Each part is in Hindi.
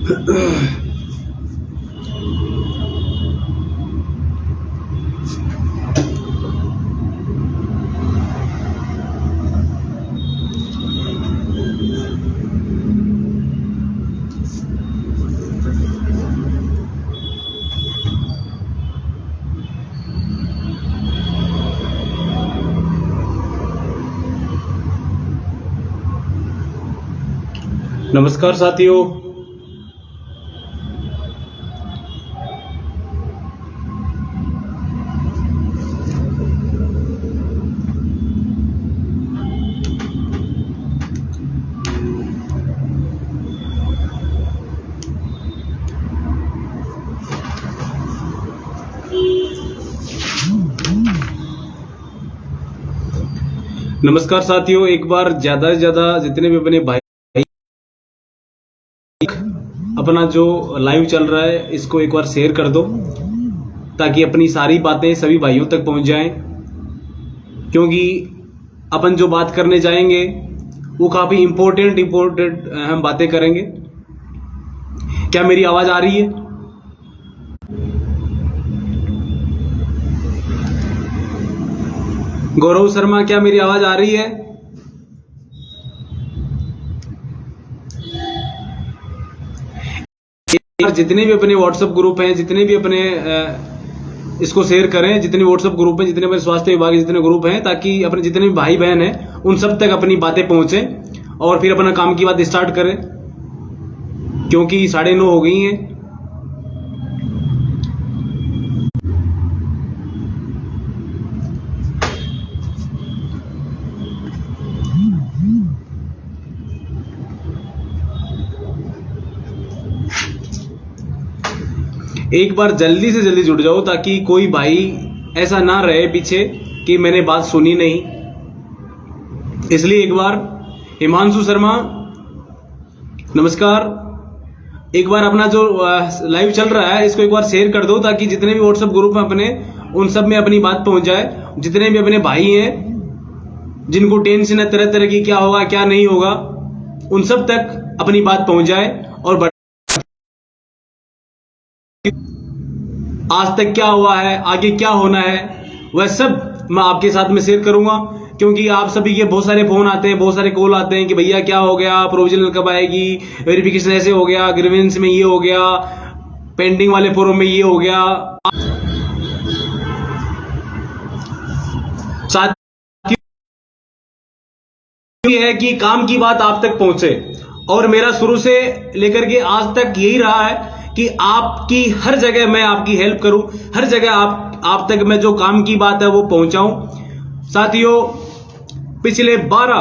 नमस्कार साथियों, एक बार ज्यादा से ज्यादा जितने भी अपने भाई अपना जो लाइव चल रहा है इसको एक बार शेयर कर दो ताकि अपनी सारी बातें सभी भाइयों तक पहुंच जाएं, क्योंकि अपन जो बात करने जाएंगे वो काफी इंपॉर्टेंट हम बातें करेंगे। क्या मेरी आवाज आ रही है? गौरव शर्मा, क्या मेरी आवाज आ रही है? जितने भी अपने व्हाट्सएप ग्रुप हैं, जितने भी अपने इसको शेयर करें, जितने व्हाट्सएप ग्रुप हैं, जितने अपने स्वास्थ्य विभाग के जितने ग्रुप हैं, ताकि अपने जितने भी भाई बहन हैं उन सब तक अपनी बातें पहुंचे और फिर अपना काम की बात स्टार्ट करें, क्योंकि 9:30 हो गई हैं। एक बार जल्दी से जल्दी जुड़ जाओ ताकि कोई भाई ऐसा ना रहे पीछे कि मैंने बात सुनी नहीं। इसलिए एक बार हिमांशु शर्मा, नमस्कार, एक बार अपना जो लाइव चल रहा है इसको एक बार शेयर कर दो ताकि जितने भी व्हाट्सएप ग्रुप हैं अपने उन सब में अपनी बात पहुंच जाए। जितने भी अपने भाई हैं जिनको टेंशन है तरह तरह की, क्या होगा क्या नहीं होगा, उन सब तक अपनी बात पहुंच जाए। और आज तक क्या हुआ है, आगे क्या होना है, वह सब मैं आपके साथ में शेयर करूंगा, क्योंकि आप सभी के बहुत सारे फोन आते हैं, बहुत सारे कॉल आते हैं कि भैया क्या हो गया, प्रोविजनल कब आएगी, वेरिफिकेशन ऐसे हो गया, ग्रीवेंस में ये हो गया, पेंडिंग वाले फॉर्म में ये हो गया। साथ है कि काम की बात आप तक पहुंचे, और मेरा शुरू से लेकर के आज तक यही रहा है कि आपकी हर जगह मैं आपकी हेल्प करूं, हर जगह आप तक मैं जो काम की बात है वो पहुंचाऊं। साथियों, पिछले 12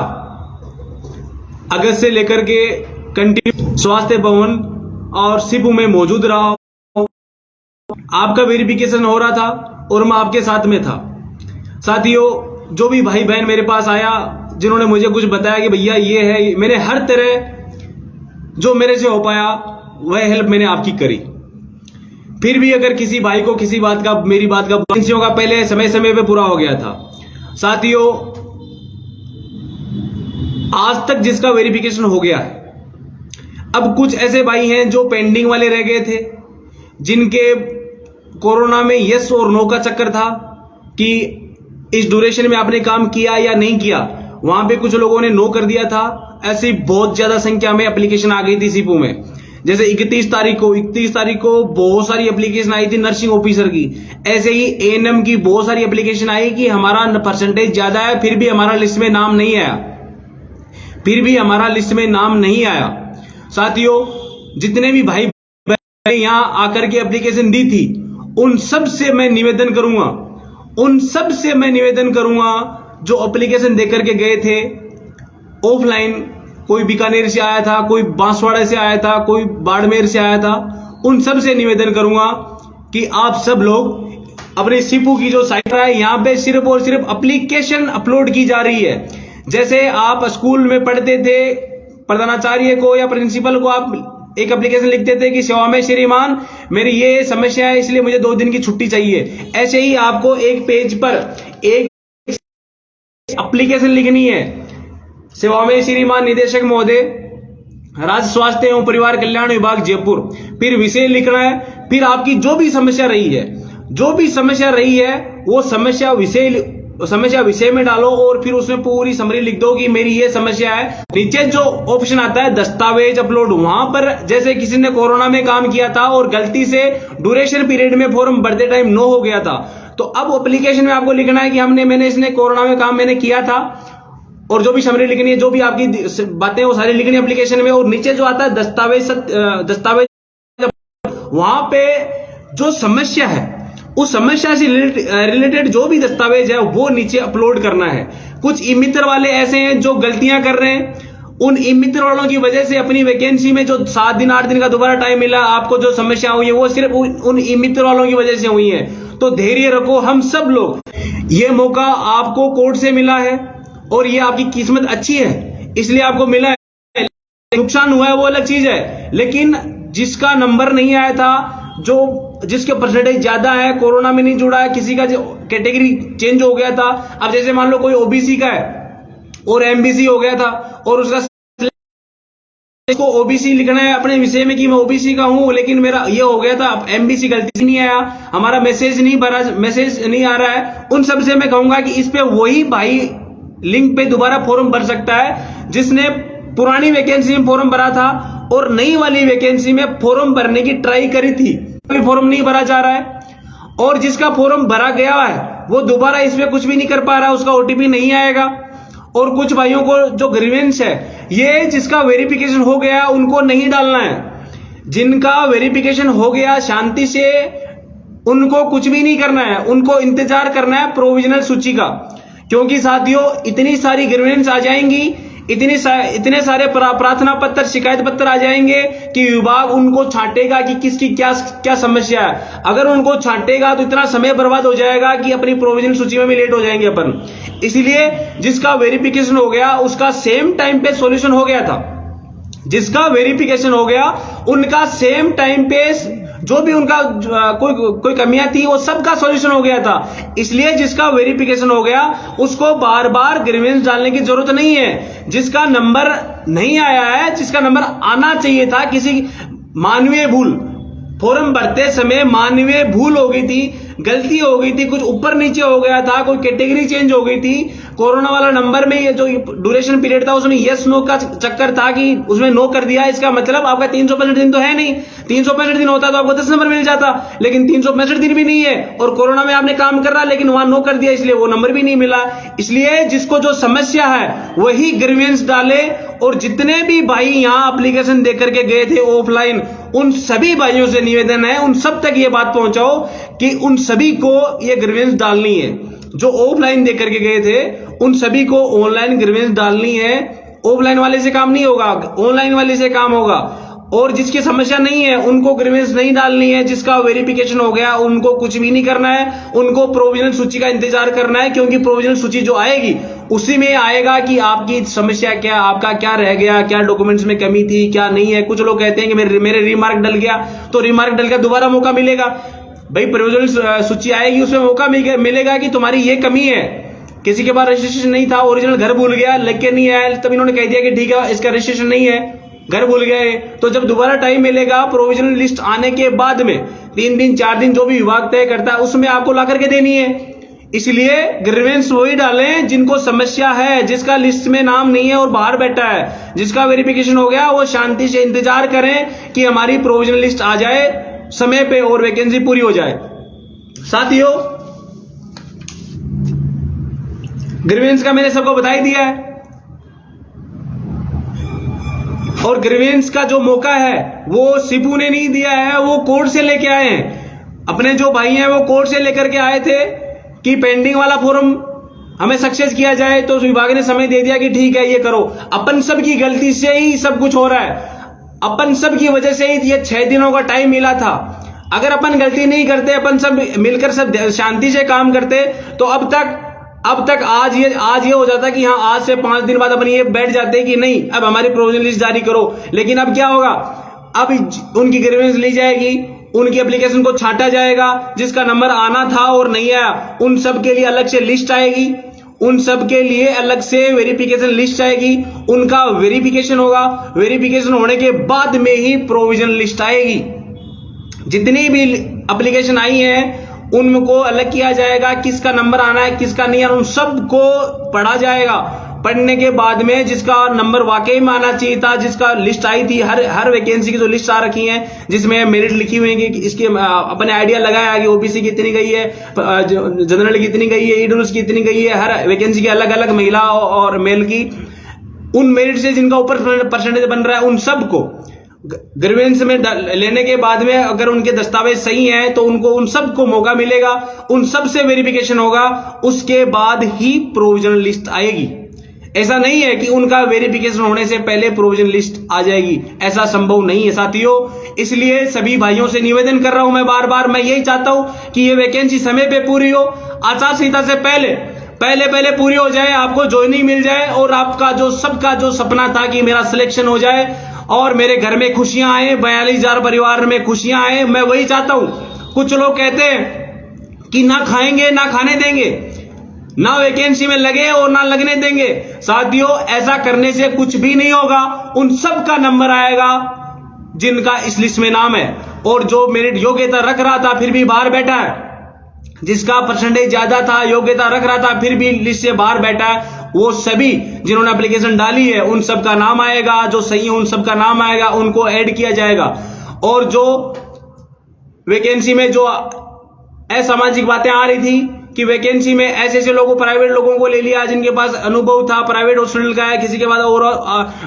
अगस्त से लेकर के कंटिन्यू स्वास्थ्य भवन और सिपू में मौजूद रहा हूं। आपका वेरिफिकेशन हो रहा था और मैं आपके साथ में था। साथियों, जो भी भाई बहन मेरे पास आया, जिन्होंने मुझे कुछ बताया कि भैया ये है, मैंने हर तरह जो मेरे से हो पाया वह हेल्प मैंने आपकी करी। फिर भी अगर किसी भाई को किसी बात का, मेरी बात का पहले समय समय पे पूरा हो गया था। साथियों, आज तक जिसका वेरिफिकेशन हो गया है, अब कुछ ऐसे भाई हैं जो पेंडिंग वाले रह गए थे, जिनके कोरोना में यस और नो का चक्कर था कि इस ड्यूरेशन में आपने काम किया या नहीं किया। वहां पे कुछ लोगों ने नो कर दिया था। ऐसी बहुत ज्यादा संख्या में एप्लीकेशन आ गई थी सीपू में। जैसे 31 तारीख को बहुत सारी एप्लीकेशन आई थी नर्सिंग ऑफिसर की। ऐसे ही एएनएम की बहुत सारी एप्लीकेशन आई कि हमारा परसेंटेज ज्यादा है, फिर भी हमारा लिस्ट में नाम नहीं आया। साथियों, जितने भी भाई यहां आकर के एप्लीकेशन दी थी, उन सब से मैं निवेदन करूंगा जो एप्लीकेशन देकर के गए थे ऑफलाइन, कोई बीकानेर से आया था, कोई बांसवाड़ा से आया था, कोई बाड़मेर से आया था, उन सब से निवेदन करूंगा कि आप सब लोग अपने सीपू की जो साइट है, यहां पे सिर्फ और सिर्फ एप्लीकेशन अपलोड की जा रही है। जैसे आप स्कूल में पढ़ते थे, प्रधानाचार्य को या प्रिंसिपल को आप एक एप्लीकेशन लिखते थे कि सेवा में श्रीमान मेरी ये समस्या है, इसलिए मुझे 2 दिन की छुट्टी चाहिए। ऐसे ही आपको एक पेज पर एक एप्लीकेशन लिखनी है, सेवा में श्रीमान निदेशक महोदय राज्य स्वास्थ्य एवं परिवार कल्याण विभाग जयपुर, फिर विषय लिखना है, फिर आपकी जो भी समस्या रही है वो समस्या विषय में डालो और फिर उसमें पूरी समरी लिख दो कि मेरी ये समस्या है। नीचे जो ऑप्शन आता है दस्तावेज अपलोड, वहां पर जैसे किसी ने कोरोना में काम किया था और गलती से ड्यूरेशन पीरियड में फॉर्म भरते टाइम नो हो गया था, तो अब एप्लीकेशन में आपको लिखना है कि मैंने इसने कोरोना में काम मैंने किया था, और जो भी समरी लिखनी है, जो भी आपकी बातें वो सारी लिखनी है एप्लीकेशन में। और नीचे जो आता है दस्तावेज, वहां पे जो समस्या है उस समस्या से रिलेटेड जो भी दस्तावेज है वो नीचे अपलोड करना है। कुछ ई मित्र वाले ऐसे हैं जो गलतियां कर रहे हैं, उन ई मित्र वालों की वजह से अपनी वैकेंसी में जो 7 दिन 8 दिन का दोबारा टाइम मिला, आपको जो समस्या हुई है वो सिर्फ उन ई मित्र वालों की वजह से हुई है। तो धैर्य रखो, हम सब लोग, ये मौका आपको कोर्ट से मिला है और ये आपकी किस्मत अच्छी है इसलिए आपको मिला है। नुकसान हुआ है वो अलग चीज है, लेकिन जिसका नंबर नहीं आया था, जिसके परसेंटेज ज्यादा है, कोरोना में नहीं जुड़ा है, किसी का कैटेगरी चेंज हो गया था, अब जैसे मान लो कोई ओबीसी का है और एमबीसी हो गया था और उसका इसको ओबीसी लिखना है अपने विषय में कि मैं ओबीसी का हूं, लेकिन मेरा ये हो गया था, अब एमबीसी गलती से नहीं आया, हमारा मैसेज नहीं आ रहा है, उन सबसे मैं कहूंगा कि इस पे वही भाई लिंक पे दोबारा फॉर्म भर सकता है जिसने पुरानी वैकेंसी में फॉर्म भरा था और नई वाली वैकेंसी में फॉर्म भरने की ट्राई करी थी, कोई फॉर्म नहीं भरा जा रहा है, और जिसका फॉर्म भरा गया है वो दोबारा इसमें कुछ भी नहीं कर पा रहा, उसका ओटीपी नहीं आएगा। और कुछ भाइयों को जो ग्रीवेंस है, ये जिसका वेरिफिकेशन हो गया उनको नहीं डालना है, जिनका वेरिफिकेशन हो गया शांति से उनको कुछ भी नहीं करना है, उनको इंतजार करना है प्रोविजनल सूची का। क्योंकि साथियों इतनी सारी ग्रीवेंस आ जाएंगी, इतने सारे प्रार्थना पत्र, शिकायत पत्र आ जाएंगे कि विभाग उनको छांटेगा कि किसकी क्या क्या समस्या है। अगर उनको छांटेगा तो इतना समय बर्बाद हो जाएगा कि अपनी प्रोविजनल सूची में भी लेट हो जाएंगे अपन। इसलिए जिसका वेरिफिकेशन हो गया उसका सेम टाइम पे सॉल्यूशन हो गया था, जिसका वेरिफिकेशन हो गया उनका सेम टाइम पे जो भी उनका कोई कमियां थी वो सबका सॉल्यूशन हो गया था। इसलिए जिसका वेरिफिकेशन हो गया उसको बार बार ग्रीवेंस डालने की जरूरत नहीं है। जिसका नंबर नहीं आया है, जिसका नंबर आना चाहिए था, किसी मानवीय भूल, फॉर्म भरते समय मानवीय भूल हो गई थी, गलती हो गई थी, कुछ ऊपर नीचे हो गया था, कोई कैटेगरी चेंज हो गई थी, कोरोना वाला नंबर में ये जो ड्यूरेशन पीरियड था उसमें यस नो का चक्कर था कि उसमें नो कर दिया, इसका मतलब आपका 365 दिन तो है नहीं। 365 दिन होता तो आपको 10 नंबर मिल जाता, लेकिन 365 दिन भी नहीं है और कोरोना में आपने काम कर रहा लेकिन वहां नो कर दिया, इसलिए वो नंबर भी नहीं मिला। इसलिए जिसको जो समस्या है वही ग्रीवेंस डाले, और जितने भी भाई यहां एप्लीकेशन देकर के गए थे ऑफलाइन, उन सभी भाइयों से निवेदन है, उन सब तक ये बात पहुंचाओ कि उन सभी को ये ग्रीवेंस डालनी है। जो ऑफलाइन देकर के गए थे उन सभी को ऑनलाइन ग्रीवेंस डालनी है। ऑफलाइन वाले से काम नहीं होगा, ऑनलाइन वाले से काम होगा। और जिसकी समस्या नहीं है उनको ग्रीवेंस नहीं डालनी है, जिसका वेरिफिकेशन हो गया उनको कुछ भी नहीं करना है, उनको प्रोविजनल सूची का इंतजार करना है। क्योंकि प्रोविजनल सूची जो आएगी उसी में आएगा कि आपकी समस्या क्या, आपका क्या रह गया, क्या डॉक्यूमेंट्स में कमी थी, क्या नहीं है। कुछ लोग कहते हैं कि मेरे रिमार्क डल गया, तो रिमार्क डल गया दोबारा मौका मिलेगा भाई, प्रोविजनल सूची आएगी उसमें मौका मिलेगा कि तुम्हारी ये कमी है, किसी के पास रजिस्ट्रेशन नहीं था, ओरिजिनल घर भूल गया, लेके नहीं आया, तब इन्होंने कह दिया कि ठीक है इसका रजिस्ट्रेशन नहीं है, घर भूल गए। तो जब दोबारा टाइम मिलेगा प्रोविजनल लिस्ट आने के बाद में 3 दिन 4 दिन जो भी विभाग तय करता है उसमें आपको ला करके देनी है। इसलिए ग्रीवेंस वही डालें जिनको समस्या है, जिसका लिस्ट में नाम नहीं है और बाहर बैठा है, जिसका वेरिफिकेशन हो गया वो शांति से इंतजार करें कि हमारी प्रोविजनल लिस्ट आ जाए समय पे और वैकेंसी पूरी हो जाए। साथियों ग्रीवेंस का मैंने सबको बता ही दिया है, और ग्रीवेंस का जो मौका है वो सिपू ने नहीं दिया है, वो कोर्ट से लेके आए हैं। अपने जो भाई हैं वो कोर्ट से लेकर के आए थे कि पेंडिंग वाला फॉर्म हमें सक्सेस किया जाए, तो विभाग ने समय दे दिया कि ठीक है ये करो। अपन सब की गलती से ही सब कुछ हो रहा है, अपन सब की वजह से ही ये 6 दिनों का टाइम मिला था। अगर अपन गलती नहीं करते, अपन सब मिलकर सब शांति से काम करते, तो अब तक आज ये हो जाता कि हाँ आज से 5 दिन बाद अपन ये बैठ जाते कि नहीं अब हमारी प्रोविजनल लिस्ट जारी करो। लेकिन अब क्या होगा, अब उनकी ग्रीवेंस ली जाएगी, उनकी एप्लीकेशन को छांटा जाएगा, जिसका नंबर आना था और नहीं आया उन सब के लिए अलग से लिस्ट आएगी, उन सब के लिए अलग से वेरिफिकेशन लिस्ट आएगी, उनका वेरिफिकेशन होगा, वेरिफिकेशन होने के बाद में ही प्रोविजन लिस्ट आएगी। जितनी भी एप्लीकेशन आई हैं उनको अलग किया जाएगा, किसका नंबर आना है किसका नहीं आना, उन सबको पढ़ा जाएगा। पढ़ने के बाद में जिसका नंबर वाकई में आना चाहिए था, जिसका लिस्ट आई थी, हर वैकेंसी की जो लिस्ट आ रखी है जिसमें मेरिट लिखी हुई है कि इसके अपने आइडिया लगाया कि ओबीसी की इतनी गई है, जनरल की इतनी गई है, ईडब्ल्यूएस की इतनी गई है, हर वैकेंसी की अलग अलग महिला और मेल की, उन मेरिट से जिनका ऊपर परसेंटेज बन रहा है उन सबको ग्रीवेंस में लेने के बाद में अगर उनके दस्तावेज सही हैं तो उनको उन सबको मौका मिलेगा, उन सब से वेरिफिकेशन होगा, उसके बाद ही प्रोविजनल लिस्ट आएगी। ऐसा नहीं है कि उनका वेरिफिकेशन होने से पहले प्रोविजन लिस्ट आ जाएगी, ऐसा संभव नहीं है साथियों। इसलिए सभी भाइयों से निवेदन कर रहा हूं मैं बार बार, मैं यही चाहता हूं कि ये वैकेंसी समय पे पूरी हो, आचार संहिता से पहले पूरी हो जाए, आपको ज्वाइनिंग मिल जाए और आपका जो सबका जो सपना था कि मेरा सिलेक्शन हो जाए और मेरे घर में खुशियां आए, 42,000 परिवार में खुशियां आए, मैं वही चाहता हूं। कुछ लोग कहते हैं कि ना खाएंगे ना खाने देंगे, ना वैकेंसी में लगे और ना लगने देंगे। साथियों, ऐसा करने से कुछ भी नहीं होगा। उन सब का नंबर आएगा जिनका इस लिस्ट में नाम है, और जो मेरिट योग्यता रख रहा था फिर भी बाहर बैठा है, जिसका परसेंटेज ज्यादा था, योग्यता रख रहा था फिर भी लिस्ट से बाहर बैठा है, वो सभी जिन्होंने एप्लीकेशन डाली है उन सब का नाम आएगा, जो सही है उन सब का नाम आएगा, उनको ऐड किया जाएगा। और जो वैकेंसी में जो असामाजिक बातें आ रही थी कि वैकेंसी में ऐसे ऐसे लोगों, प्राइवेट लोगों को ले लिया जिनके पास अनुभव था, प्राइवेट हॉस्पिटल का है, किसी के बाद और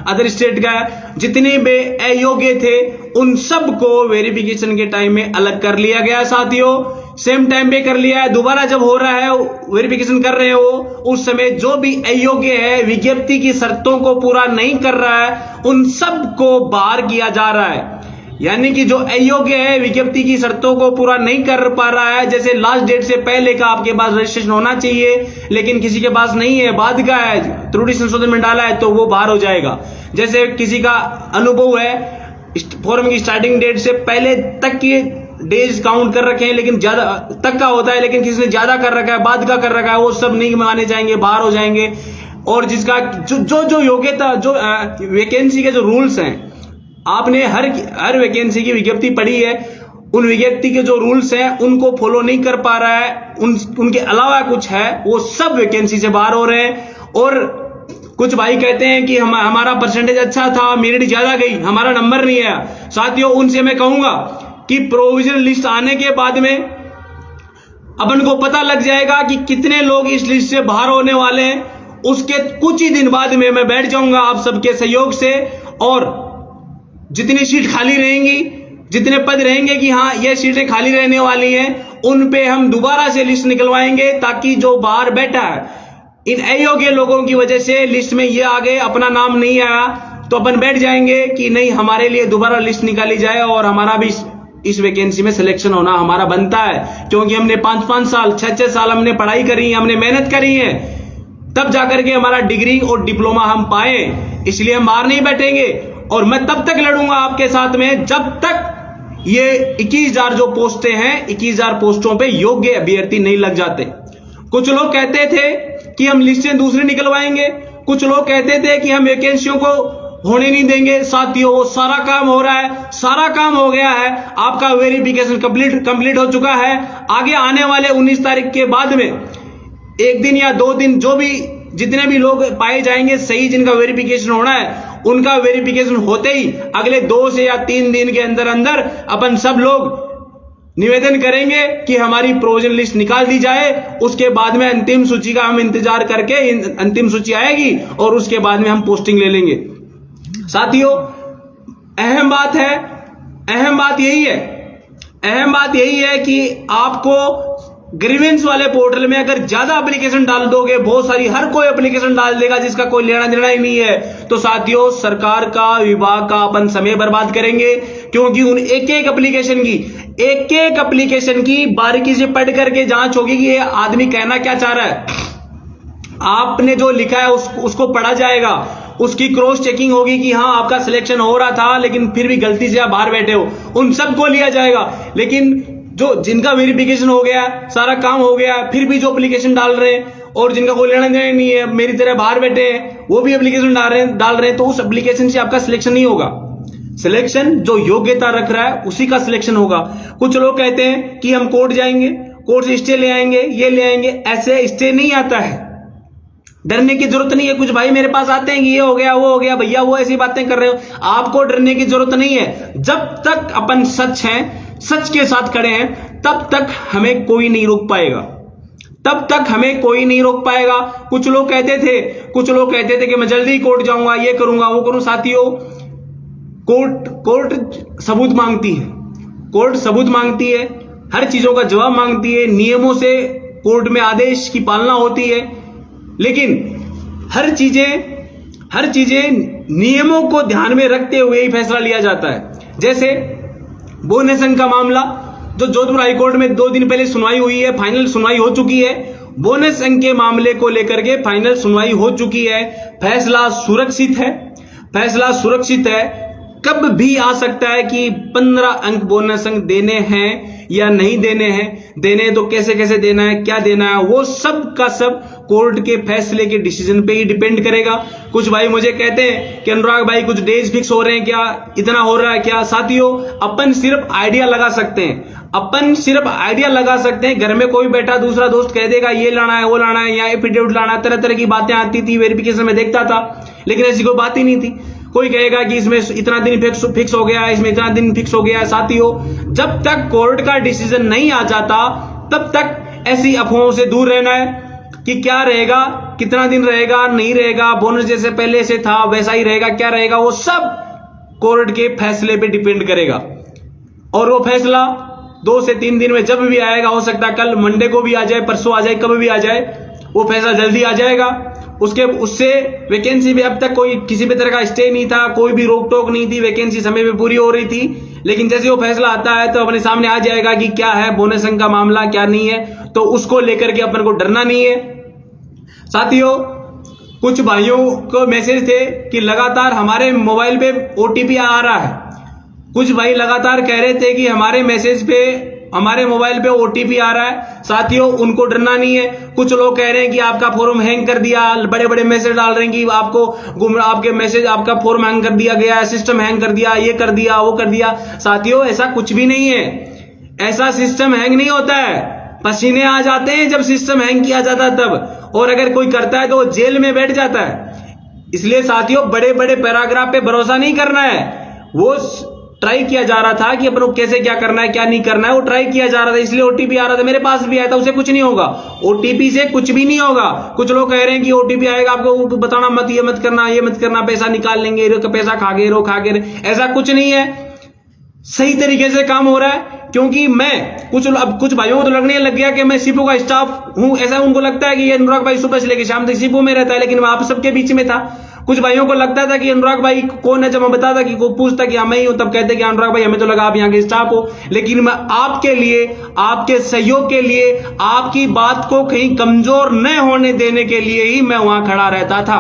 अदर स्टेट का है, जितने भी अयोग्य थे उन सबको वेरिफिकेशन के टाइम में अलग कर लिया गया। साथियों, सेम टाइम पे कर लिया है। दोबारा जब हो रहा है वेरिफिकेशन कर रहे हो उस समय जो भी अयोग्य है, विज्ञप्ति की शर्तों को पूरा नहीं कर रहा है, उन सबको बाहर किया जा रहा है। यानी कि जो अयोग्य है, विज्ञप्ति की शर्तों को पूरा नहीं कर पा रहा है, जैसे लास्ट डेट से पहले का आपके पास रजिस्ट्रेशन होना चाहिए लेकिन किसी के पास नहीं है, बाद का है, त्रुटि संशोधन में डाला है, तो वो बाहर हो जाएगा। जैसे किसी का अनुभव है, फॉर्म की स्टार्टिंग डेट से पहले तक के डेज काउंट कर रखे हैं लेकिन ज्यादा तक का होता है, लेकिन किसी ने ज्यादा कर रखा है, बाद का कर रखा है, वो सब नहीं माने जाएंगे, बाहर हो जाएंगे। और जिसका जो योग्यता, जो वैकेंसी के जो रूल्स हैं, आपने हर वैकेंसी की विज्ञप्ति पढ़ी है, उन विज्ञप्ति के जो रूल्स हैं उनको फॉलो नहीं कर पा रहा है, उनके अलावा कुछ है, वो सब वैकेंसी से बाहर हो रहे हैं। और कुछ भाई कहते हैं कि हमारा परसेंटेज अच्छा था, मेरिट ज्यादा गई, हमारा नंबर नहीं आया। साथियों, उनसे मैं कहूंगा कि प्रोविजनल लिस्ट आने के बाद में अपन को पता लग जाएगा कि कितने लोग इस लिस्ट से बाहर होने वाले हैं। उसके कुछ ही दिन बाद में मैं बैठ जाऊंगा आप सबके सहयोग से, और जितनी सीट खाली रहेंगी, जितने पद रहेंगे कि हाँ ये सीटें खाली रहने वाली हैं, उन पे हम दोबारा से लिस्ट निकलवाएंगे, ताकि जो बाहर बैठा है, इन अयोग्य लोगों की वजह से लिस्ट में ये आ गए, अपना नाम नहीं आया, तो अपन बैठ जाएंगे कि नहीं, हमारे लिए दोबारा लिस्ट निकाली जाए और हमारा भी इस वैकेंसी में सिलेक्शन होना हमारा बनता है, क्योंकि हमने 5-5 साल 6-6 साल हमने पढ़ाई करी है, हमने मेहनत करी है, तब जाकर के हमारा डिग्री और डिप्लोमा हम पाए। इसलिए हम बाहर नहीं बैठेंगे और मैं तब तक लड़ूंगा आपके साथ में जब तक ये 21,000 जो पोस्टें हैं, 21,000 पोस्टों पे योग्य अभ्यर्थी नहीं लग जाते। कुछ लोग कहते थे कि हम लिस्टें दूसरी निकलवाएंगे, कुछ लोग कहते थे कि हम वैकेंसियों को होने नहीं देंगे। साथियों, वो सारा काम हो रहा है, सारा काम हो गया है, आपका वेरिफिकेशन कंप्लीट हो चुका है। आगे आने वाले 19 तारीख के बाद में 1 दिन या 2 दिन, जो भी जितने भी लोग पाए जाएंगे सही, जिनका वेरिफिकेशन होना है, उनका वेरिफिकेशन होते ही अगले 2 से या 3 दिन के अंदर अंदर अपन सब लोग निवेदन करेंगे कि हमारी प्रोविजन लिस्ट निकाल दी जाए। उसके बाद में अंतिम सूची का हम इंतजार करके, अंतिम सूची आएगी और उसके बाद में हम पोस्टिंग ले लेंगे। साथियों, अहम बात यही है कि आपको ग्रीवेंस वाले पोर्टल में अगर ज्यादा एप्लीकेशन डाल दोगे, बहुत सारी, हर कोई एप्लीकेशन डाल देगा जिसका कोई लेना देना ही नहीं है, तो साथियों सरकार का, विभाग का अपन समय बर्बाद करेंगे, क्योंकि उन एक एक एप्लीकेशन की बारीकी से पढ़ करके जांच होगी कि ये आदमी कहना क्या चाह रहा है। आपने जो लिखा है उसको पढ़ा जाएगा, उसकी क्रॉस चेकिंग होगी कि हाँ आपका सिलेक्शन हो रहा था लेकिन फिर भी गलती से आप बाहर बैठे हो, उन सबको लिया जाएगा। लेकिन जिनका वेरिफिकेशन हो गया, सारा काम हो गया, फिर भी जो एप्लीकेशन डाल रहे हैं और जिनका कोई लेना देना नहीं है, मेरी तरह बाहर बैठे हैं, वो भी एप्लीकेशन डाल रहे हैं, तो उस एप्लीकेशन से आपका सिलेक्शन नहीं होगा। सिलेक्शन जो योग्यता रख रहा है उसी का सिलेक्शन होगा। कुछ लोग कहते हैं कि हम कोर्ट जाएंगे, कोर्ट से स्टे ले आएंगे, ये ले आएंगे, ऐसे स्टे नहीं आता है, डरने की जरूरत नहीं है। कुछ भाई मेरे पास आते हैं कि ये हो गया वो हो गया, भैया वो ऐसी बातें कर रहे हो, आपको डरने की जरूरत नहीं है। जब तक अपन सच हैं, सच के साथ खड़े हैं, तब तक हमें कोई नहीं रोक पाएगा, तब तक हमें कोई नहीं रोक पाएगा। कुछ लोग कहते थे कि मैं जल्दी कोर्ट जाऊंगा, ये करूंगा वो करूं। साथियों, कोर्ट सबूत मांगती है, कोर्ट सबूत मांगती है, हर चीजों का जवाब मांगती है, नियमों से कोर्ट में आदेश की पालना होती है, लेकिन हर चीजें नियमों को ध्यान में रखते हुए ही फैसला लिया जाता है। जैसे बोनस अंक का मामला जो जोधपुर हाईकोर्ट में 2 दिन पहले सुनवाई हुई है, फाइनल सुनवाई हो चुकी है। बोनस अंक के मामले को लेकर के फाइनल सुनवाई हो चुकी है, फैसला सुरक्षित है, फैसला सुरक्षित है। कब भी आ सकता है कि 15 अंक बोनस अंक देने हैं या नहीं देने हैं, देने तो कैसे कैसे देना है, क्या देना है, वो सब का सब कोर्ट के फैसले के डिसीजन पे ही डिपेंड करेगा। कुछ भाई मुझे कहते हैं कि अनुराग भाई कुछ डेज फिक्स हो रहे हैं क्या, इतना हो रहा है क्या। साथियों, अपन सिर्फ आइडिया लगा सकते हैं, अपन सिर्फ आइडिया लगा सकते हैं। घर में कोई बैठा दूसरा दोस्त कह देगा ये लाना है वो लाना है, या एफिडेविट लाना है, तरह तरह की बातें आती थी, वेरिफिकेशन में देखता था, लेकिन ऐसी कोई बात ही नहीं थी। कोई कहेगा कि इसमें इतना दिन फिक्स हो गया है, इसमें इतना दिन फिक्स हो गया है। साथियों, जब तक कोर्ट का डिसीजन नहीं आ जाता तब तक ऐसी अफवाहों से दूर रहना है कि क्या रहेगा, कितना दिन रहेगा, नहीं रहेगा, बोनस जैसे पहले से था वैसा ही रहेगा, क्या रहेगा, वो सब कोर्ट के फैसले पे डिपेंड करेगा। और वो फैसला 2 से 3 दिन में जब भी आएगा, हो सकता है कल मंडे को भी आ जाए, परसों आ जाए, कभी भी आ जाए, वो फैसला जल्दी आ जाएगा। उससे वैकेंसी भी अब तक कोई किसी भी तरह का स्टे नहीं था, कोई भी रोक टोक नहीं थी, वैकेंसी समय पे पूरी हो रही थी। लेकिन जैसे वो फैसला आता है तो अपने सामने आ जाएगा कि क्या है बोनस अंक का मामला, क्या नहीं है, तो उसको लेकर के अपन को डरना नहीं है। साथियों, कुछ भाइयों को मैसेज थे कि लगातार हमारे मोबाइल पे ओटीपी आ रहा है। कुछ भाई लगातार कह रहे थे कि हमारे मैसेज पे, हमारे मोबाइल पे ओटीपी आ रहा है। साथियों, उनको डरना नहीं है। कुछ लोग कह रहे हैं कि आपका फॉर्म हैंग कर दिया, बड़े बड़े मैसेज डाल रहे हैं कि आपके मैसेज, आपका फॉर्म हैंग कर दिया गया है, सिस्टम हैंग कर दिया, ये कर दिया, वो कर दिया। साथियों, ऐसा कुछ भी नहीं है, ऐसा सिस्टम हैंग नहीं होता है। पसीने आ जाते हैं जब सिस्टम हैंग किया जाता है तब, और अगर कोई करता है तो वो जेल में बैठ जाता है। इसलिए साथियों, बड़े बड़े पैराग्राफ पे भरोसा नहीं करना है। वो ट्राई किया जा रहा था कि अपन को कैसे क्या करना है, क्या नहीं करना है, वो ट्राई किया जा रहा था, इसलिए ओटीपी आ रहा था। मेरे पास भी आया था, उसे कुछ नहीं होगा, ओटीपी से कुछ भी नहीं होगा। कुछ लोग कह रहे हैं कि ओटीपी आएगा आपको बताना मत, ये मत करना, ये मत करना, पैसा निकाल लेंगे, पैसा खा गए, ऐसा कुछ नहीं है। सही तरीके से काम हो रहा है। क्योंकि मैं कुछ भाइयों को तो लगने लग गया कि मैं सीपो का स्टाफ हूं, ऐसा उनको लगता है कि ये अनुराग भाई सुबह से लेकर शाम तक सीपो में रहता है, लेकिन मैं आप सबके बीच में था। कुछ भाइयों को लगता था कि अनुराग भाई कौन है, जब मैं बताता कि कोई पूछता कि मैं ही हूं, तब कहते कि अनुराग भाई हमें तो लगा आप यहाँ के स्टाफ हो। लेकिन मैं आपके लिए, आपके सहयोग के लिए, आपकी बात को कहीं कमजोर न होने देने के लिए ही मैं वहां खड़ा रहता था।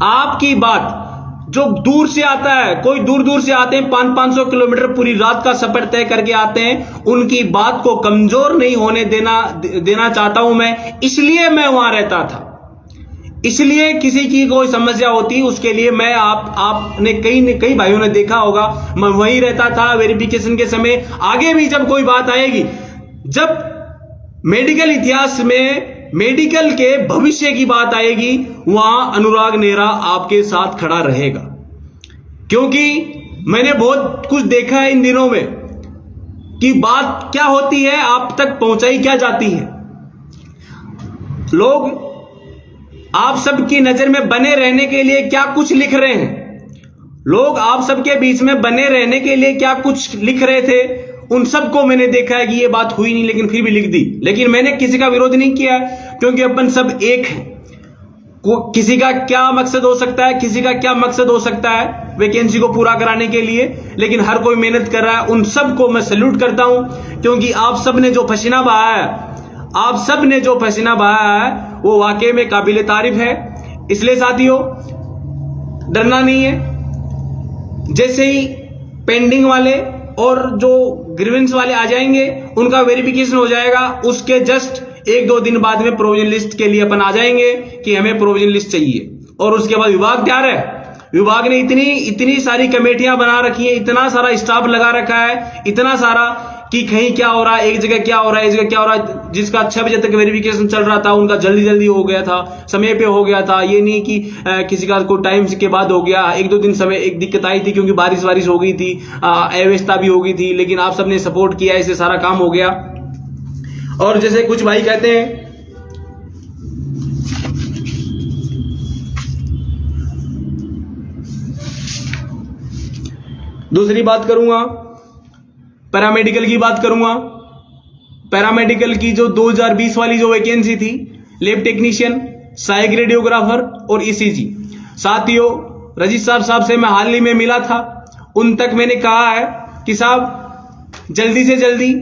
आपकी बात जो दूर से आता है, कोई दूर दूर से आते हैं, 500-500 किलोमीटर पूरी रात का सफर तय करके आते हैं, उनकी बात को कमजोर नहीं होने देना चाहता हूं मैं, इसलिए मैं वहां रहता था। इसलिए किसी की कोई समस्या होती उसके लिए मैं, आपने कई भाइयों ने देखा होगा, मैं वहीं रहता था वेरिफिकेशन के समय। आगे भी जब कोई बात आएगी, जब मेडिकल इतिहास में, मेडिकल के भविष्य की बात आएगी, वहां अनुराग नेहरा आपके साथ खड़ा रहेगा। क्योंकि मैंने बहुत कुछ देखा है इन दिनों में कि बात क्या होती है, आप तक पहुंचाई क्या जाती है। लोग आप सबकी नजर में बने रहने के लिए क्या कुछ लिख रहे हैं, लोग आप सबके बीच में बने रहने के लिए क्या कुछ लिख रहे थे, उन सबको मैंने देखा है कि ये बात हुई नहीं, लेकिन फिर भी लिख दी। लेकिन मैंने किसी का विरोध नहीं किया, क्योंकि अपन सब एक हैं। किसी का क्या मकसद हो सकता है, किसी का क्या मकसद हो सकता है वैकेंसी को पूरा कराने के लिए, लेकिन हर कोई मेहनत कर रहा है। उन सबको मैं सैल्यूट करता हूं, क्योंकि आप सब ने जो पसीना बहाया है, आप सब ने जो पसीना बहाया है, वो वाकई में काबिल तारीफ है। इसलिए साथियों, डरना नहीं है। जैसे ही पेंडिंग वाले और जो ग्रीवेंस वाले आ जाएंगे, उनका वेरिफिकेशन हो जाएगा, उसके जस्ट 1-2 दिन बाद में प्रोविजन लिस्ट के लिए अपन आ जाएंगे कि हमें प्रोविजन लिस्ट चाहिए। और उसके बाद विभाग तैयार है। विभाग ने इतनी सारी कमेटियां बना रखी है, इतना सारा स्टाफ लगा रखा है, इतना सारा कि कहीं क्या हो रहा है, एक जगह क्या हो रहा है, एक जगह क्या हो रहा है। जिसका 6 बजे तक वेरिफिकेशन चल रहा था उनका जल्दी हो गया था, समय पे हो गया था। ये नहीं कि किसी का कोई टाइम के बाद हो गया। 1-2 दिन समय एक दिक्कत आई थी क्योंकि बारिश हो गई थी, अव्यवस्था भी हो गई थी, लेकिन आप सबने सपोर्ट किया, इससे सारा काम हो गया। और जैसे कुछ भाई कहते हैं, दूसरी बात करूंगा, पैरामेडिकल की बात करूंगा। पैरामेडिकल की जो 2020 वाली जो वैकेंसी थी, लैब टेक्नीशियन, सहायक रेडियोग्राफर और ईसीजी, साथियों रजिस्ट्रार साहब से मैं हाल ही में मिला था। उन तक मैंने कहा है कि साहब जल्दी से जल्दी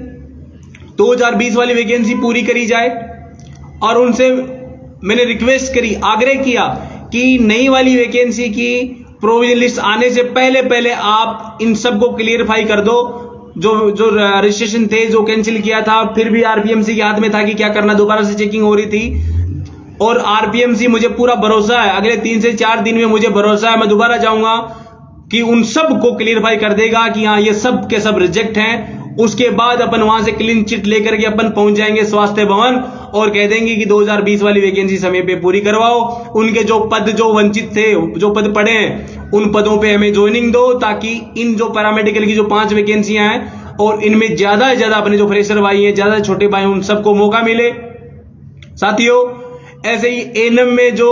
2020 वाली वैकेंसी पूरी करी जाए। और उनसे मैंने रिक्वेस्ट करी, आग्रह किया कि नई वाली वैकेंसी की प्रोविजन लिस्ट आने से पहले आप इन सबको क्लियरफाई कर दो। जो रजिस्ट्रेशन थे, जो कैंसिल किया था, फिर भी आरपीएमसी के हाथ में था कि क्या करना, दोबारा से चेकिंग हो रही थी। और आरपीएमसी, मुझे पूरा भरोसा है, अगले 3 से 4 दिन में मुझे भरोसा है, मैं दोबारा जाऊंगा कि उन सब को क्लियरफाई कर देगा कि हाँ ये सब के सब रिजेक्ट हैं। उसके बाद अपन वहां से क्लीन चिट लेकर के अपन पहुंच जाएंगे स्वास्थ्य भवन और कह देंगे कि 2020 वाली वैकेंसी समय पे पूरी करवाओ। उनके जो पद जो वंचित थे, जो पद पड़े हैं, उन पदों पे हमें ज्वाइनिंग दो, ताकि इन जो पैरामेडिकल की जो 5 वैकेंसियां हैं और इनमें ज्यादा से ज्यादा अपने जो फ्रेशर भाई हैं, ज्यादा छोटे भाई, उन सबको मौका मिले। साथियों ऐसे ही एएनएम में जो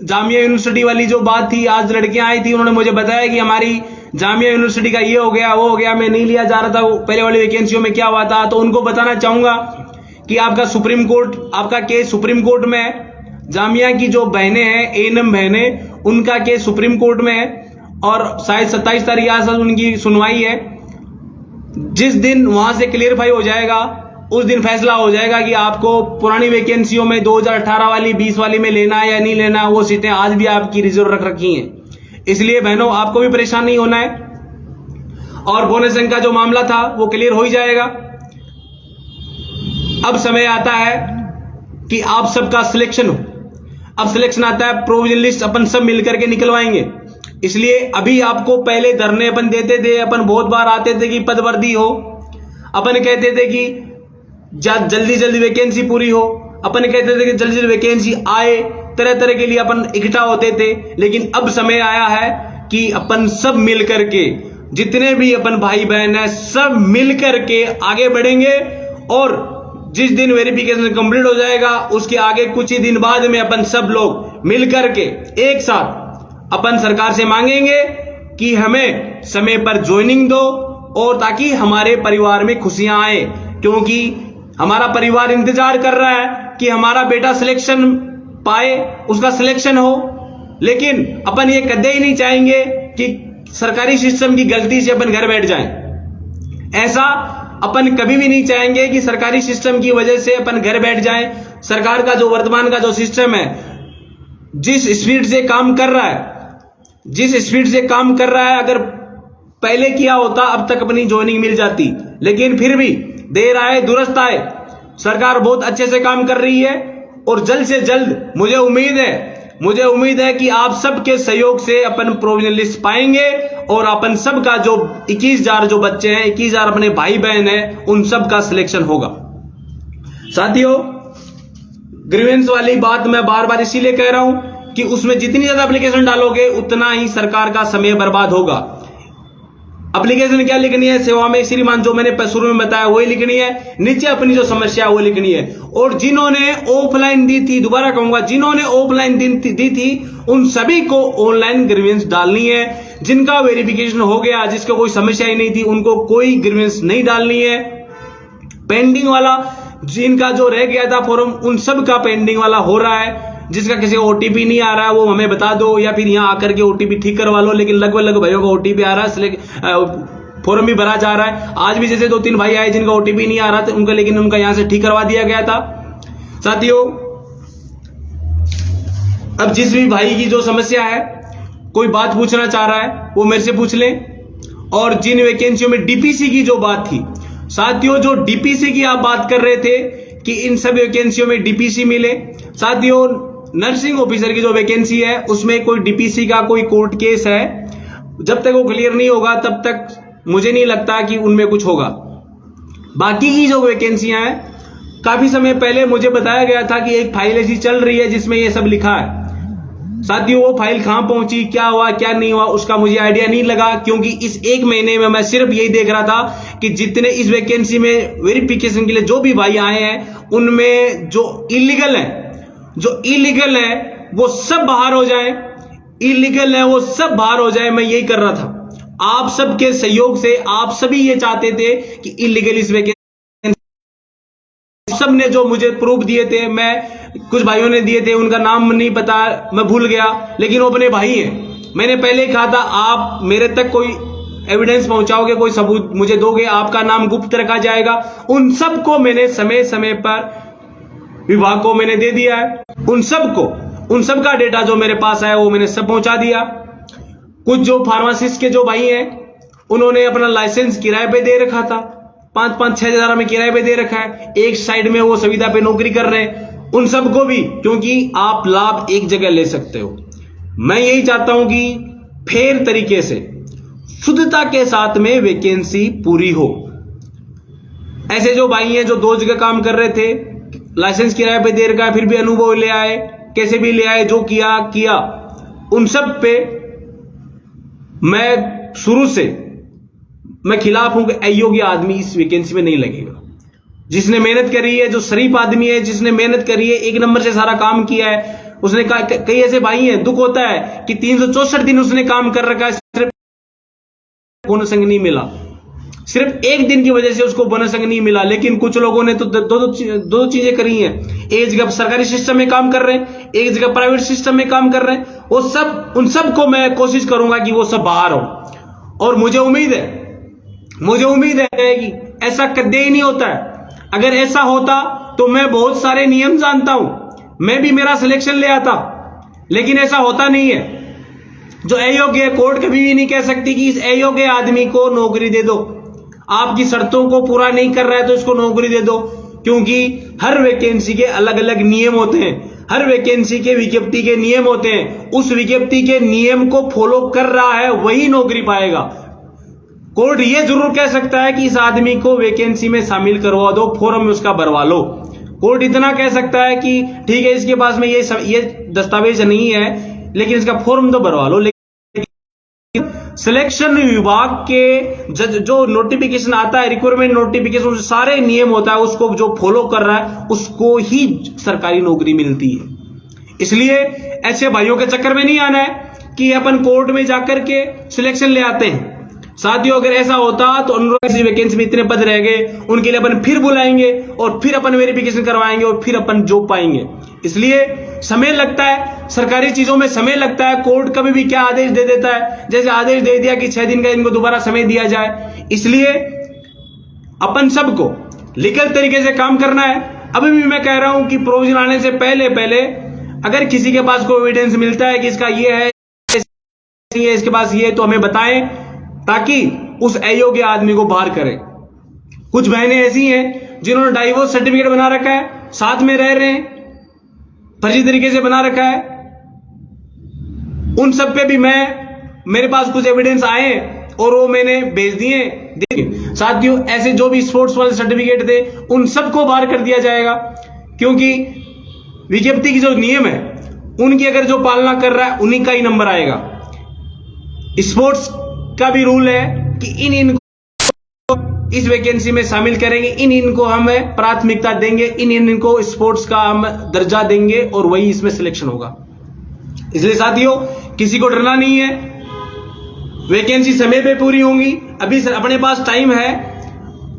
जामिया यूनिवर्सिटी वाली जो बात थी, आज लड़कियां आई थी, उन्होंने मुझे बताया कि हमारी जामिया यूनिवर्सिटी का ये हो गया, वो हो गया, मैं नहीं लिया जा रहा था, पहले वाली वैकेंसियों में क्या हुआ था। तो उनको बताना चाहूंगा कि आपका सुप्रीम कोर्ट, आपका केस सुप्रीम कोर्ट में है। जामिया की जो बहनें हैं, एएनएम बहनें, उनका केस सुप्रीम कोर्ट में है और शायद 27 तारीख आज उनकी सुनवाई है। जिस दिन वहां से क्लियरफाई हो जाएगा, उस दिन फैसला हो जाएगा कि आपको पुरानी वैकेंसियों में 2018 वाली 20 वाली में लेना है या नहीं लेना। वो सीटें आज भी आपकी रिजर्व रख रखी हैं, इसलिए बहनों आपको भी परेशान नहीं होना है। और बोनस अंक का जो मामला था वो क्लियर हो ही जाएगा। अब समय आता है कि आप सबका सिलेक्शन हो। अब सिलेक्शन आता है, प्रोविजन लिस्ट अपन सब मिलकर के निकलवाएंगे। इसलिए अभी आपको पहले धरने अपन देते थे, अपन बहुत बार आते थे कि पदवर्दी हो, अपन कहते थे कि जल्दी वैकेंसी पूरी हो, अपन कहते थे कि जल्दी वैकेंसी आए, तरह तरह के लिए अपन इकट्ठा होते थे। लेकिन अब समय आया है कि अपन सब मिल करके, जितने भी अपन भाई बहन हैं, सब मिल करके आगे बढ़ेंगे। और जिस दिन वेरिफिकेशन कंप्लीट हो जाएगा, उसके आगे कुछ ही दिन बाद में अपन सब लोग मिल करके एक साथ अपन सरकार से मांगेंगे कि हमें समय पर ज्वाइनिंग दो, और ताकि हमारे परिवार में खुशियां आए। क्योंकि हमारा परिवार इंतजार कर रहा है कि हमारा बेटा सिलेक्शन पाए, उसका सिलेक्शन हो। लेकिन अपन ये कदे ही नहीं चाहेंगे कि सरकारी सिस्टम की गलती से अपन घर बैठ जाएं। ऐसा अपन कभी भी नहीं चाहेंगे कि सरकारी सिस्टम की वजह से अपन घर बैठ जाएं। सरकार का जो वर्तमान का जो सिस्टम है, जिस स्पीड से काम कर रहा है, अगर पहले किया होता अब तक अपनी ज्वाइनिंग मिल जाती। लेकिन फिर भी देर आए दुरुस्त आए, सरकार बहुत अच्छे से काम कर रही है। और जल्द से जल्द मुझे उम्मीद है कि आप सबके सहयोग से अपन प्रोविजन लिस्ट पाएंगे और अपन सब का जो 21,000 जो बच्चे हैं, 21,000 अपने भाई बहन हैं, उन सब का सिलेक्शन होगा। साथियों ग्रीवेंस वाली बात मैं बार बार इसीलिए कह रहा हूं कि उसमें जितनी ज्यादा एप्लीकेशन डालोगे उतना ही सरकार का समय बर्बाद होगा। एप्लीकेशन क्या लिखनी है? सेवा में श्रीमान, जो मैंने शुरू में बताया वही लिखनी है। नीचे अपनी जो समस्या है वो लिखनी है। और जिन्होंने ऑफलाइन दी थी, दोबारा कहूंगा, जिन्होंने ऑफलाइन दी थी उन सभी को ऑनलाइन ग्रीवेंस डालनी है। जिनका वेरिफिकेशन हो गया, जिसको कोई समस्या ही नहीं थी, उनको कोई ग्रीवेंस नहीं डालनी है। पेंडिंग वाला जिनका जो रह गया था फॉर्म, उन सब का पेंडिंग वाला हो रहा है। जिसका किसी को ओटीपी नहीं आ रहा है वो हमें बता दो, या फिर यहाँ आकर के ओटीपी ठीक करवा लो। लेकिन लगभग भाइयों को ओटीपी आ रहा है, फॉर्म भी भरा जा रहा है। आज भी जैसे 2-3 भाई आए जिनका ओटीपी नहीं आ रहा था उनका, लेकिन उनका यहाँ से ठीक करवा दिया गया था। साथियों अब जिस भी भाई की जो समस्या है, कोई बात पूछना चाह रहा है, वो मेरे से पूछ लें। और जिन वैकेंसियों में डीपीसी की जो बात थी, साथियों जो डीपीसी की आप बात कर रहे थे कि इन सब वैकेंसियों में डीपीसी मिले। साथियों, नर्सिंग ऑफिसर की जो वैकेंसी है उसमें कोई डीपीसी का कोई कोर्ट केस है, जब तक वो क्लियर नहीं होगा तब तक मुझे नहीं लगता कि उनमें कुछ होगा। बाकी की जो वैकेंसियां हैं, काफी समय पहले मुझे बताया गया था कि एक फाइल ऐसी चल रही है जिसमें ये सब लिखा है। साथियों, वो फाइल कहां पहुंची, क्या हुआ क्या नहीं हुआ, उसका मुझे आइडिया नहीं लगा, क्योंकि इस एक महीने में मैं सिर्फ यही देख रहा था कि जितने इस वैकेंसी में वेरिफिकेशन के लिए जो भी भाई आए हैं, उनमें जो इलीगल है वो सब बाहर हो जाए, इलीगल है वो सब बाहर हो जाए। मैं यही कर रहा था। आप सबके सहयोग से आप सभी ये चाहते थे कि इलीगल इस वैकेंसी, सबने जो मुझे प्रूफ दिए थे, मैं कुछ भाइयों ने दिए थे, उनका नाम नहीं पता, मैं भूल गया, लेकिन वो अपने भाई हैं। मैंने पहले कहा था आप मेरे तक कोई एविडेंस पहुंचाओगे, कोई सबूत मुझे दोगे, आपका नाम गुप्त रखा जाएगा। उन सबको मैंने समय समय पर विभाग को मैंने दे दिया है। उन सबका डेटा जो मेरे पास है वो मैंने सब पहुंचा दिया। कुछ जो फार्मासिस्ट के जो भाई हैं, उन्होंने अपना लाइसेंस किराए पे दे रखा था, 5-6 हजार में किराए पे दे रखा है, एक साइड में वो सुविधा पे नौकरी कर रहे हैं। उन सबको भी, क्योंकि आप लाभ एक जगह ले सकते हो। मैं यही चाहता हूं कि फेयर तरीके से, शुद्धता के साथ में वैकेंसी पूरी हो। ऐसे जो भाई हैं जो 2 जगह काम कर रहे थे, लाइसेंस किराए पे दे रखा है, फिर भी अनुभव ले आए, कैसे भी ले आए, जो किया, उन सब पे मैं शुरू से मैं खिलाफ हूं कि अयोग्य आदमी इस वैकेंसी में नहीं लगेगा। जिसने मेहनत करी है, जो शरीफ आदमी है, जिसने मेहनत करी है, एक नंबर से सारा काम किया है, उसने कई ऐसे भाई हैं, दुख होता है कि 364 दिन उसने काम कर रखा है, सिर्फ बोनस नहीं मिला, सिर्फ एक दिन की वजह से उसको बोनस नहीं मिला। लेकिन कुछ लोगों ने तो दो चीजें करी हैं, एक जगह सरकारी सिस्टम में काम कर रहे हैं, एक जगह प्राइवेट सिस्टम में काम कर रहे हैं। वो सब, उन सबको मैं कोशिश करूंगा कि वो सब बाहर हो। और मुझे उम्मीद है कि ऐसा कदे ही नहीं होता है। अगर ऐसा होता तो मैं बहुत सारे नियम जानता हूं, मैं भी मेरा सिलेक्शन ले आता, लेकिन ऐसा होता नहीं है। जो अयोग्य, कोर्ट कभी भी नहीं कह सकती कि इस अयोग्य आदमी को नौकरी दे दो, आपकी शर्तों को पूरा नहीं कर रहा है तो इसको नौकरी दे दो। क्योंकि हर वैकेंसी के अलग अलग नियम होते हैं, हर वैकेंसी के विज्ञप्ति के नियम होते हैं। उस विज्ञप्ति के नियम को फॉलो कर रहा है वही नौकरी पाएगा। कोर्ट ये जरूर कह सकता है कि इस आदमी को वैकेंसी में शामिल करवा दो, फॉर्म में उसका भरवा लो। कोर्ट इतना कह सकता है कि ठीक है, इसके पास में ये दस्तावेज नहीं है, लेकिन इसका फॉर्म तो भरवा लो। लेकिन सिलेक्शन विभाग के जो नोटिफिकेशन आता है, रिक्वायरमेंट नोटिफिकेशन, सारे नियम होता है, उसको जो फॉलो कर रहा है उसको ही सरकारी नौकरी मिलती है। इसलिए ऐसे भाइयों के चक्कर में नहीं आना है कि अपन कोर्ट में जाकर के सिलेक्शन ले आते हैं। साथियों, अगर ऐसा होता तो अनुरोध वैकेंसी में इतने पद रह गए, उनके लिए अपन फिर बुलाएंगे और फिर अपन वेरिफिकेशन करवाएंगे और फिर अपन जॉब पाएंगे। इसलिए समय लगता है, सरकारी चीजों में समय लगता है। कोर्ट कभी भी क्या आदेश दे देता है, जैसे आदेश दे दिया कि 6 दिन का इनको दोबारा समय दिया जाए। इसलिए अपन सबको लीगल तरीके से काम करना है। अभी भी मैं कह रहा हूं कि प्रोविजन आने से पहले अगर किसी के पास कोई एविडेंस मिलता है कि इसका ये है, इसके पास ये है, तो हमें बताएं, ताकि उस अयोग्य आदमी को बाहर करें। कुछ बहनें ऐसी हैं जिन्होंने डाइवोर्स सर्टिफिकेट बना रखा है, साथ में रह रहे हैं, फर्जी तरीके से बना रखा है। उन सब पे भी मेरे पास कुछ एविडेंस आए और वो मैंने भेज दिए। देखिए साथियों, ऐसे जो भी स्पोर्ट्स वाले सर्टिफिकेट थे उन सबको बाहर कर दिया जाएगा, क्योंकि विज्ञप्ति की जो नियम है उनकी अगर जो पालना कर रहा है उन्हीं का ही नंबर आएगा। स्पोर्ट्स का भी रूल है कि इनको इस वैकेंसी में शामिल करेंगे, इनको हम प्राथमिकता देंगे, इनको स्पोर्ट्स का हम दर्जा देंगे और वही इसमें सिलेक्शन होगा। इसलिए साथियों, किसी को डरना नहीं है, वैकेंसी समय पे पूरी होंगी। अभी अपने पास टाइम है,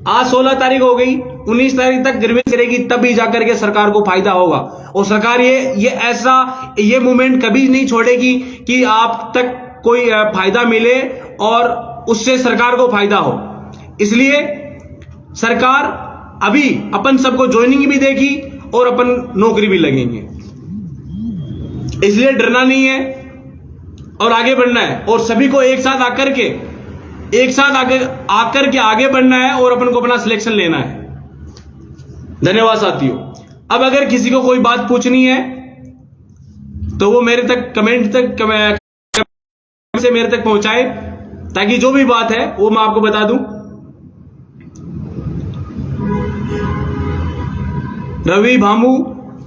आज 16 तारीख हो गई, 19 तारीख तक ग्रीवेंस करेगी, तभी जाकर के सरकार को फायदा होगा। और सरकार ये मूवमेंट कभी नहीं छोड़ेगी कि आप तक कोई फायदा मिले और उससे सरकार को फायदा हो। इसलिए सरकार अभी अपन सबको ज्वाइनिंग भी देगी और अपन नौकरी भी लगेंगे। इसलिए डरना नहीं है और आगे बढ़ना है, और सभी को एक साथ आकर के आगे बढ़ना है और अपन को अपना सिलेक्शन लेना है। धन्यवाद साथियों। अब अगर किसी को कोई बात पूछनी है तो वो मेरे तक कमेंट से मेरे तक पहुंचाए, ताकि जो भी बात है वो मैं आपको बता दूं। रवि भामू,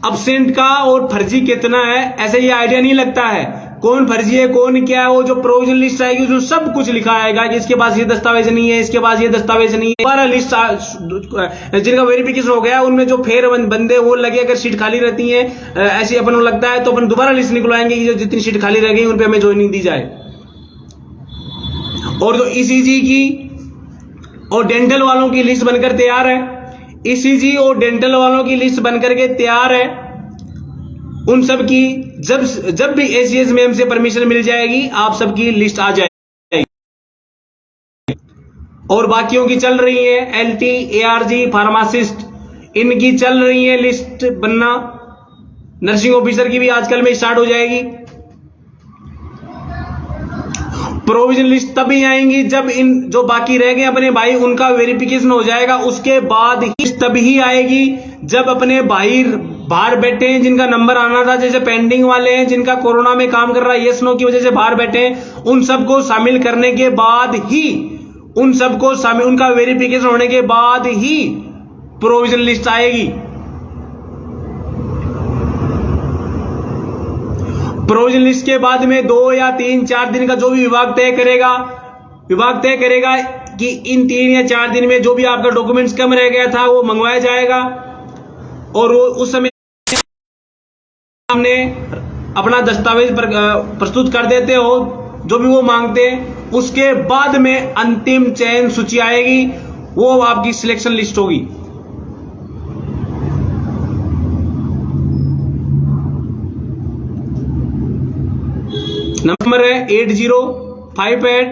अब्सेंट का और फर्जी कितना है ऐसे ये आइडिया नहीं लगता है, कौन फर्जी है कौन क्या है। वो जो प्रोविजन लिस्ट आएगी उसमें सब कुछ लिखा आएगा कि इसके पास ये दस्तावेज नहीं है, इसके पास ये दस्तावेज नहीं है। दोबारा लिस्ट जिनका वेरिफिकेशन हो गया उनमें जो फेर बंदे वो लगे, अगर सीट खाली रहती है ऐसी अपन को लगता है तो अपन दोबारा लिस्ट निकलवाएंगे कि जो जितनी सीट खाली रह गई उन पे हमें ज्वाइनिंग दी जाए। और जो ईसीजी की और डेंटल वालों की लिस्ट बनकर तैयार है, ईसीजी और डेंटल वालों की लिस्ट बनकर के तैयार है। उन सब की जब भी एसीएस मैम से परमिशन मिल जाएगी आप सबकी लिस्ट आ जाएगी। और बाकियों की चल रही है, एलटी, एआरजी, फार्मासिस्ट, इनकी चल रही है लिस्ट बनना। नर्सिंग ऑफिसर की भी आजकल में स्टार्ट हो जाएगी। प्रोविजन लिस्ट तभी आएंगी जब इन जो बाकी रह गए अपने भाई उनका वेरिफिकेशन हो जाएगा। उसके बाद ही तभी आएगी जब अपने भाई बाहर बैठे हैं जिनका नंबर आना था, जैसे पेंडिंग वाले हैं जिनका कोरोना में काम कर रहा है, यस नो की वजह से बाहर बैठे हैं, उन सबको शामिल करने के बाद ही उन सबको उनका वेरिफिकेशन होने के बाद ही प्रोविजन लिस्ट आएगी। प्रोविजन लिस्ट के बाद में 2 या 3-4 दिन का जो भी विभाग तय करेगा कि इन 3 या 4 दिन में जो भी आपका डॉक्यूमेंट्स कम रह गया था वो मंगवाया जाएगा। और वो उस समय हमने अपना दस्तावेज प्रस्तुत कर देते हो जो भी वो मांगते हैं। उसके बाद में अंतिम चयन सूची आएगी, वो आपकी सिलेक्शन लिस्ट होगी। नंबर है 8058